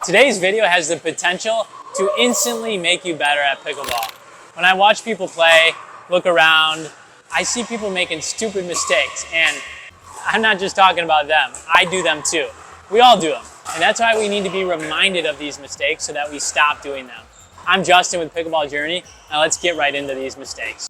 Today's video has the potential to instantly make you better at pickleball. When I watch people play, look around, I see people making stupid mistakes, and I'm not just talking about them. I do them too. We all do them. And that's why we need to be reminded of these mistakes so that we stop doing them. I'm Justin with Pickleball Journey. Now let's get right into these mistakes.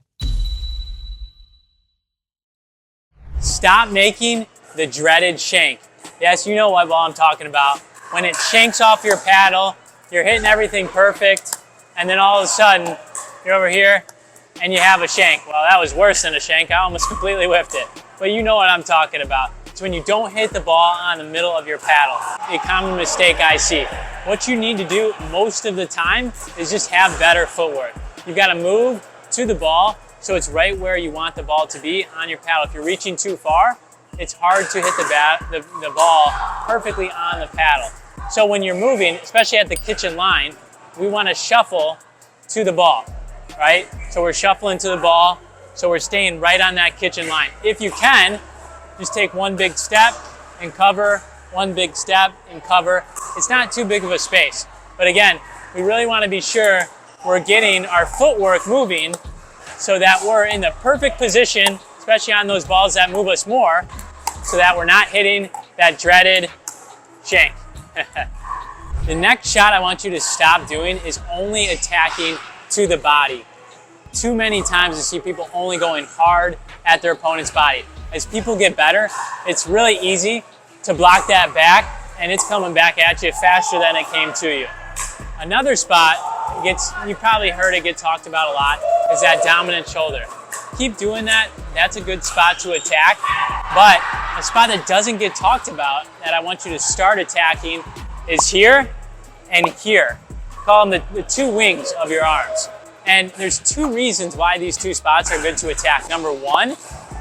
Stop making the dreaded shank. Yes, you know what ball I'm talking about. When it shanks off your paddle, you're hitting everything perfect, and then all of a sudden, you're over here, and you have a shank. Well, that was worse than a shank. I almost completely whiffed it. But you know what I'm talking about. It's when you don't hit the ball on the middle of your paddle. A common mistake I see. What you need to do most of the time is just have better footwork. You've got to move to the ball so it's right where you want the ball to be on your paddle. If you're reaching too far, it's hard to hit the ball perfectly on the paddle. So when you're moving, especially at the kitchen line, we want to shuffle to the ball, right? So we're shuffling to the ball, so we're staying right on that kitchen line. If you can, just take one big step and cover, one big step and cover. It's not too big of a space. But again, we really want to be sure we're getting our footwork moving so that we're in the perfect position, especially on those balls that move us more, so that we're not hitting that dreaded shank. The next shot I want you to stop doing is only attacking to the body. Too many times I see people only going hard at their opponent's body. As people get better, it's really easy to block that back, and it's coming back at you faster than it came to you. Another spot, you probably heard it get talked about a lot, is that dominant shoulder. Keep doing that. That's a good spot to attack. But a spot that doesn't get talked about that I want you to start attacking is here and here. Call them the two wings of your arms. And there's two reasons why these two spots are good to attack. Number one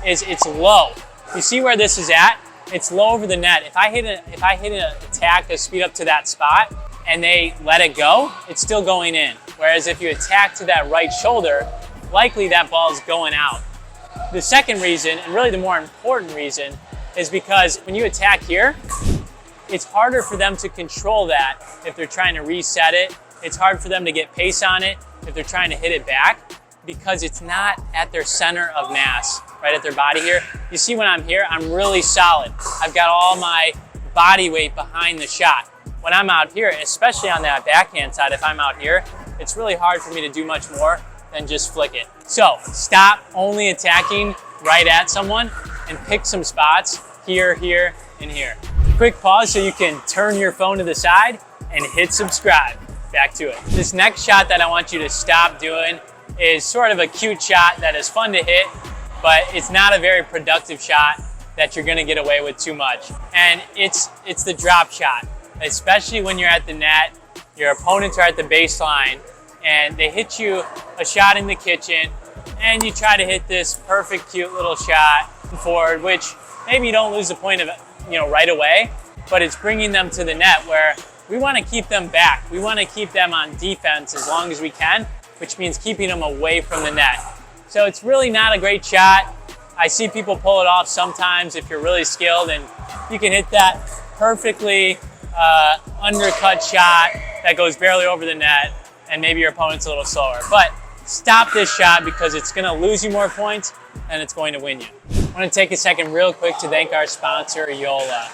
is it's low. You see where this is at? It's low over the net. If I hit an attack to speed up to that spot and they let it go, it's still going in. Whereas if you attack to that right shoulder, likely that ball is going out. The second reason, and really the more important reason, is because when you attack here, it's harder for them to control that if they're trying to reset it. It's hard for them to get pace on it if they're trying to hit it back because it's not at their center of mass, right at their body here. You see when I'm here, I'm really solid. I've got all my body weight behind the shot. When I'm out here, especially on that backhand side, if I'm out here, it's really hard for me to do much more than just flick it. So stop only attacking right at someone and pick some spots here, here, and here. Quick pause so you can turn your phone to the side and hit subscribe. Back to it. This next shot that I want you to stop doing is sort of a cute shot that is fun to hit, but it's not a very productive shot that you're gonna get away with too much. And it's the drop shot, especially when you're at the net, your opponents are at the baseline, and they hit you a shot in the kitchen, and you try to hit this perfect, cute little shot forward, which maybe you don't lose the point of it, right away, but it's bringing them to the net where we want to keep them back. We want to keep them on defense as long as we can, which means keeping them away from the net. So it's really not a great shot. I see people pull it off sometimes if you're really skilled, and you can hit that perfectly undercut shot that goes barely over the net, and maybe your opponent's a little slower. But stop this shot because it's going to lose you more points than it's going to win you. I want to take a second real quick to thank our sponsor, Yola.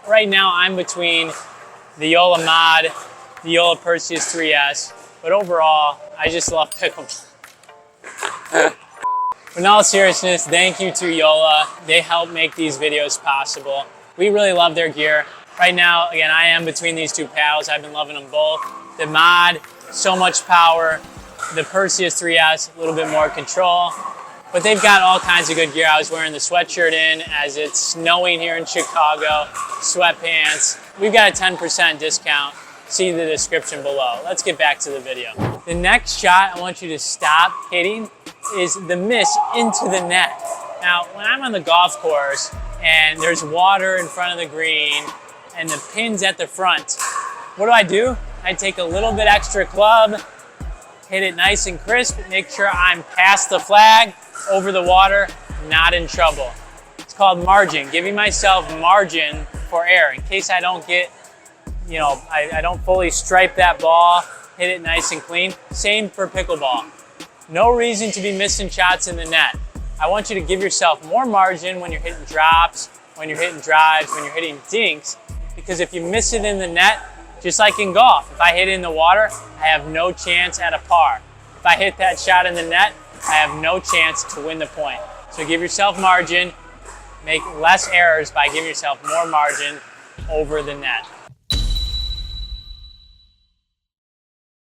Right now I'm between the Yola Mod, the Yola Perseus 3S, but overall, I just love pickleball. In all seriousness, thank you to Yola. They help make these videos possible. We really love their gear. Right now, again, I am between these two paddles. I've been loving them both. The Mod, so much power. The Perseus 3S, a little bit more control. But they've got all kinds of good gear. I was wearing the sweatshirt in as it's snowing here in Chicago, sweatpants. We've got a 10% discount. See the description below. Let's get back to the video. The next shot I want you to stop hitting is the miss into the net. Now, when I'm on the golf course and there's water in front of the green and the pin's at the front, what do? I take a little bit extra club, hit it nice and crisp, make sure I'm past the flag, over the water, not in trouble. It's called margin, giving myself margin for error in case I don't get I don't fully stripe that ball, hit it nice and clean. Same for pickleball. No reason to be missing shots in the net. I want you to give yourself more margin when you're hitting drops, when you're hitting drives, when you're hitting dinks, because if you miss it in the net, just like in golf, if I hit it in the water, I have no chance at a par. If I hit that shot in the net, I have no chance to win the point. So give yourself margin, make less errors by giving yourself more margin over the net.